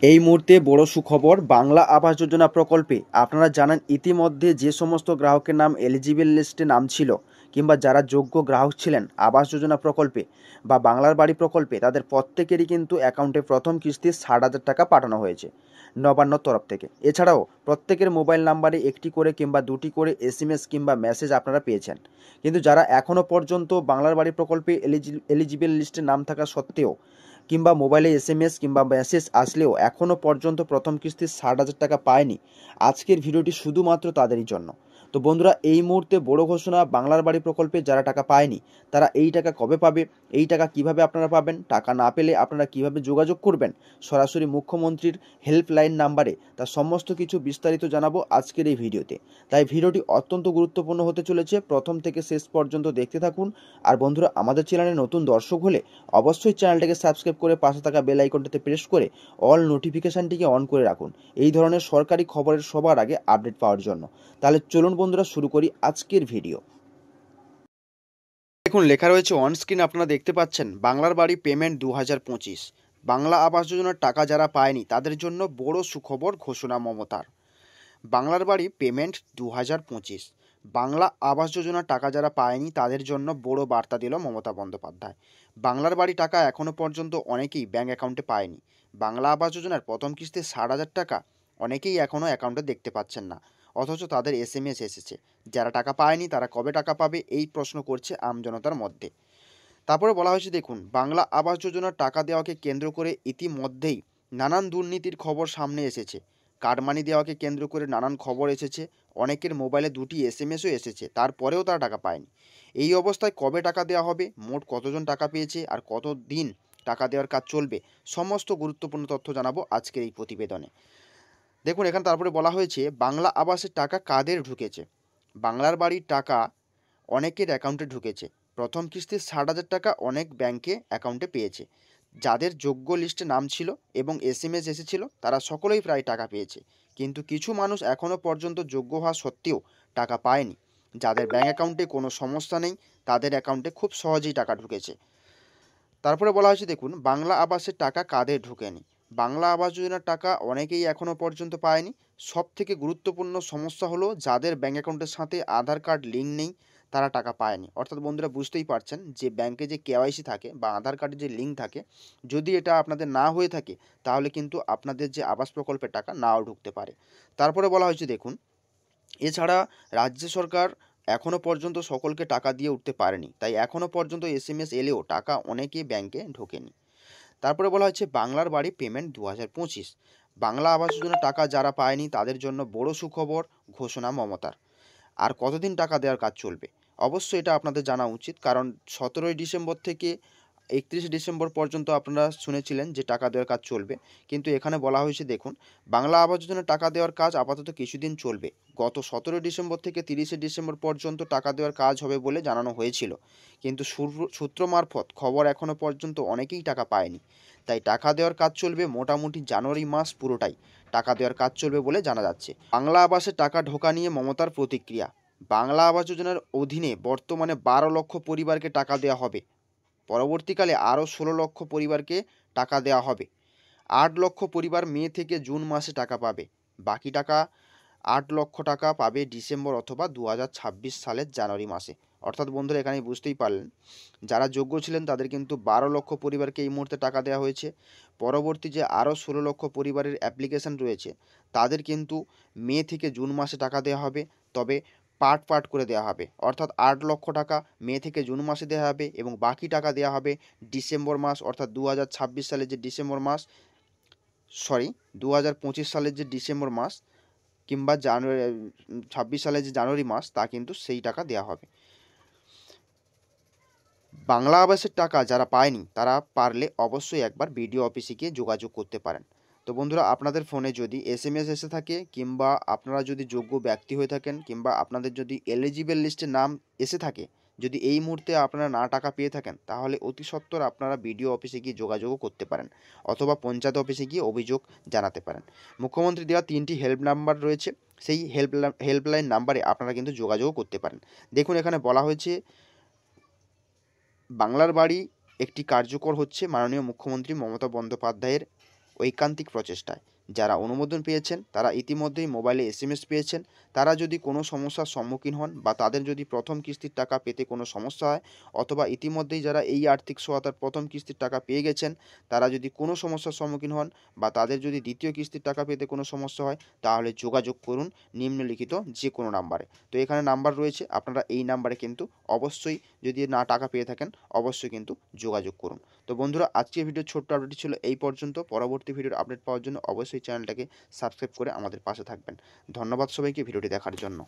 এই মুহূর্তে বড় সুখবর, বাংলা আবাস যোজনা প্রকল্পে আপনারা জানেন ইতিমধ্যে যে সমস্ত গ্রাহকের নাম এলিজিবল লিস্টে নাম ছিল কিংবা যারা যোগ্য গ্রাহক ছিলেন আবাস যোজনা প্রকল্পে বা বাংলার বাড়ি প্রকল্পে, তাদের প্রত্যেকেরই কিন্তু অ্যাকাউন্টে প্রথম কিস্তি 60,000 টাকা পাঠানো হয়েছে নবান্নর তরফ থেকে। এছাড়াও প্রত্যেকের মোবাইল নাম্বারে একটি করে কিংবা দুটি করে এসএমএস কিংবা মেসেজ আপনারা পেয়েছেন। কিন্তু যারা এখনও পর্যন্ত বাংলার বাড়ি প্রকল্পে এলিজিবল লিস্টে নাম থাকা সত্ত্বেও কিংবা মোবাইলে এসএমএস কিংবা মেসেজ আসলেও এখনও পর্যন্ত প্রথম কিস্তির 60,000 টাকা পায়নি, আজকের ভিডিওটি শুধুমাত্র তাদেরই জন্য। তো বন্ধুরা, এই মুহূর্তে বড় ঘোষণা, বাংলার বাড়ি প্রকল্পে যারা টাকা পায়নি তারা এই টাকা কবে পাবে, এই টাকা কিভাবে আপনারা পাবেন, টাকা না পেলে আপনারা কিভাবে যোগাযোগ করবেন সরাসরি মুখ্যমন্ত্রীর হেল্পলাইন নাম্বারে, তার সমস্ত কিছু বিস্তারিত জানাবো আজকের এই ভিডিওতে। তাই ভিডিওটি অত্যন্ত গুরুত্বপূর্ণ হতে চলেছে, প্রথম থেকে শেষ পর্যন্ত দেখতে থাকুন। আর বন্ধুরা, আমাদের চ্যানেলে নতুন দর্শক হলে অবশ্যই চ্যানেলটাকে সাবস্ক্রাইব করে পাশে থাকা বেল আইকনটাতে প্রেস করে অল নোটিফিকেশানটিকে অন করে রাখুন এই ধরনের সরকারি খবরের সবার আগে আপডেট পাওয়ার জন্য। তাহলে চলুন বন্ধুরা, শুরু করি আজকের ভিডিও। দেখুন, লেখা রয়েছে অন স্ক্রিন, আপনারা দেখতে পাচ্ছেন বাংলার বাড়ি পেমেন্ট 2025। বাংলা আবাস যোজনার টাকা যারা পায়নি তাদের জন্য বড় সুখবর ঘোষণা মমতার। বাংলার বাড়ি পেমেন্ট 2025, বাংলা আবাস যোজনার টাকা যারা পায়নি তাদের জন্য বড় বার্তা দিল মমতা বন্দ্যোপাধ্যায়। বাংলার বাড়ি টাকা এখনও পর্যন্ত অনেকেই ব্যাঙ্ক অ্যাকাউন্টে পায়নি। বাংলা আবাস যোজনার প্রথম কিস্তি 60,000 টাকা অনেকেই এখনও অ্যাকাউন্টে দেখতে পাচ্ছেন না, অথচ তাদের এসএমএস এসেছে। যারা টাকা পায়নি তারা কবে টাকা পাবে এই প্রশ্ন করছে আমজনতার মধ্যে। তারপরে বলা হয়েছে, দেখুন, বাংলা আবাস যোজনার টাকা দেওয়াকে কেন্দ্র করে ইতিমধ্যেই নানান দুর্নীতির খবর সামনে এসেছে। কাটমানি দেওয়াকে কেন্দ্র করে নানান খবর এসেছে, অনেকের মোবাইলে 2টি এসএমএসও এসেছে, তারপরেও তারা টাকা পায়নি। এই অবস্থায় কবে টাকা দেওয়া হবে, মোট কতজন টাকা পেয়েছে আর কত দিন টাকা দেওয়ার কাজ চলবে, সমস্ত গুরুত্বপূর্ণ তথ্য জানাবো আজকের এই প্রতিবেদনে। দেখুন, এখানে তারপরে বলা হয়েছে বাংলা আবাসের টাকা কাদের ঢুকেছে। বাংলার বাড়ির টাকা অনেকের অ্যাকাউন্টে ঢুকেছে। প্রথম কিস্তির 60,000 টাকা অনেক ব্যাংকে অ্যাকাউন্টে পেয়েছে। যাদের যোগ্য লিস্টে নাম ছিল এবং এসএমএস এসেছিল তারা সকলেই প্রায় টাকা পেয়েছে। কিন্তু কিছু মানুষ এখনও পর্যন্ত যোগ্য হওয়া সত্ত্বেও টাকা পায়নি। যাদের ব্যাঙ্ক অ্যাকাউন্টে কোনো সমস্যা নেই তাদের অ্যাকাউন্টে খুব সহজেই টাকা ঢুকেছে। তারপরে বলা হয়েছে, দেখুন, বাংলা আবাসের টাকা কাদের ঢোকেনি। বাংলা আবাস যোজনার টাকা অনেকেই এখনও পর্যন্ত পায়নি। সব থেকে গুরুত্বপূর্ণ সমস্যা হলো যাদের ব্যাঙ্ক অ্যাকাউন্টের সাথে আধার কার্ড লিঙ্ক নেই তারা টাকা পায়নি। অর্থাৎ বন্ধুরা, বুঝতেই পারছেন যে ব্যাংকে যে কেওয়াইসি থাকে বা আধার কার্ডের যে লিঙ্ক থাকে, যদি এটা আপনাদের না হয়ে থাকে তাহলে কিন্তু আপনাদের যে আবাস প্রকল্পের টাকা নাও ঢুকতে পারে। তারপরে বলা হয়েছে, দেখুন, এছাড়া রাজ্য সরকার এখনও পর্যন্ত সকলকে টাকা দিয়ে উঠতে পারেনি, তাই এখনও পর্যন্ত এসএমএস এলেও টাকা অনেকেই ব্যাংকে ঢোকেনি। তারপরে বলা হচ্ছে বাংলার বাড়ি পেমেন্ট 2025, বাংলা আবাস যোজনার টাকা যারা পায়নি তাদের জন্য বড় সুখবর ঘোষণা মমতার। আর কতদিন টাকা দেওয়ার কাজ চলবে অবশ্যই এটা আপনাদের জানা উচিত, কারণ 17ই ডিসেম্বর থেকে 31 ডিসেম্বর পর্যন্ত আপনারা শুনেছিলেন যে টাকা দেওয়ার কাজ চলবে। কিন্তু এখানে বলা হয়েছে, দেখুন, বাংলা আবাস যোজনার টাকা দেওয়ার কাজ আপাতত কিছুদিন চলবে। গত 17 ডিসেম্বর থেকে 30 ডিসেম্বর পর্যন্ত টাকা দেওয়ার কাজ হবে বলে জানানো হয়েছিল, কিন্তু সূত্র মারফত খবর এখনও পর্যন্ত অনেকেই টাকা পায়নি। তাই টাকা দেওয়ার কাজ চলবে মোটামুটি জানুয়ারি মাস পুরোটাই টাকা দেওয়ার কাজ চলবে বলে জানা যাচ্ছে। বাংলা আবাসে টাকা ঢোকা নিয়ে মমতার প্রতিক্রিয়া। বাংলা আবাস যোজনার অধীনে বর্তমানে 12 লক্ষ পরিবারকে টাকা দেওয়া হবে। পরবর্তীকালে আরও 16 লক্ষ পরিবারকে টাকা দেওয়া হবে। 8 লক্ষ পরিবার মে থেকে জুন মাসে টাকা পাবে। বাকি টাকা 8 লক্ষ টাকা পাবে ডিসেম্বর অথবা 2026 সালের জানুয়ারি মাসে। অর্থাৎ বন্ধুরা, এখানে বুঝতেই পারলেন যারা যোগ্য ছিলেন তাদের কিন্তু 12 লক্ষ পরিবারকে এই মুহূর্তে টাকা দেওয়া হয়েছে। পরবর্তী যে আরও 16 লক্ষ পরিবারের অ্যাপ্লিকেশান রয়েছে তাদের কিন্তু মে থেকে জুন মাসে টাকা দেওয়া হবে, তবে পার্ট করে দেওয়া হবে। অর্থাৎ 8 লক্ষ টাকা মে থেকে জুন মাসে দেওয়া হবে এবং বাকি টাকা দেওয়া হবে ডিসেম্বর মাস, অর্থাৎ 2026 সালের যে ডিসেম্বর মাস, 2025 সালের যে ডিসেম্বর মাস কিংবা জানুয়ারি 26 সালের যে জানুয়ারি মাস, তা কিন্তু সেই টাকা দেওয়া হবে। বাংলা আবাসের টাকা যারা পায়নি তারা পারলে অবশ্যই একবার বিডিও অফিসে গিয়ে যোগাযোগ করতে পারেন। তো বন্ধুরা, আপনাদের ফোনে যদি এসএমএস এসে থাকে কিংবা আপনারা যদি যোগ্য ব্যক্তি হয়ে থাকেন কিংবা আপনাদের যদি এলিজিবল লিস্টে নাম এসে থাকে, যদি এই মুহূর্তে আপনারা না টাকা পেয়ে থাকেন তাহলে অতি সত্বর আপনারা বিডিও অফিসে গিয়ে যোগাযোগও করতে পারেন অথবা পঞ্চায়েত অফিসে গিয়ে অভিযোগ জানাতে পারেন। মুখ্যমন্ত্রী দেওয়া 3টি হেল্প নাম্বার রয়েছে, সেই হেল্পলাইন নাম্বারে আপনারা কিন্তু যোগাযোগও করতে পারেন। দেখুন, এখানে বলা হয়েছে বাংলার বাড়ি একটি কার্যকর হচ্ছে মাননীয় মুখ্যমন্ত্রী মমতা বন্দ্যোপাধ্যায়ের ঐকান্তিক প্রচেষ্টায়। যারা অনুমোদন পেয়েছেন তারা ইতিমধ্যেই মোবাইলে এসএমএস পেয়েছেন। তারা যদি কোনো সমস্যার সম্মুখীন হন বা তাদের যদি প্রথম কিস্তির টাকা পেতে কোনো সমস্যা হয়, অথবা ইতিমধ্যেই যারা এই আর্থিক সহায়তার প্রথম কিস্তির টাকা পেয়ে গেছেন, তারা যদি কোনো সমস্যার সম্মুখীন হন বা তাদের যদি দ্বিতীয় কিস্তির টাকা পেতে কোনো সমস্যা হয়, তাহলে যোগাযোগ করুন নিম্নলিখিত যে কোনো নাম্বারে। তো এখানে নাম্বার রয়েছে, আপনারা এই নাম্বারে কিন্তু অবশ্যই, যদি না টাকা পেয়ে থাকেন, অবশ্যই কিন্তু যোগাযোগ করুন। তো বন্ধুরা, আজকের ভিডিওর ছোট্ট আপডেটটি ছিল এই পর্যন্ত। পরবর্তী ভিডিওর আপডেট পাওয়ার জন্য অবশ্যই চ্যানেলটাকে সাবস্ক্রাইব করে আমাদের পাশে থাকবেন। ধন্যবাদ সবাইকে ভিডিওটি দেখার জন্য।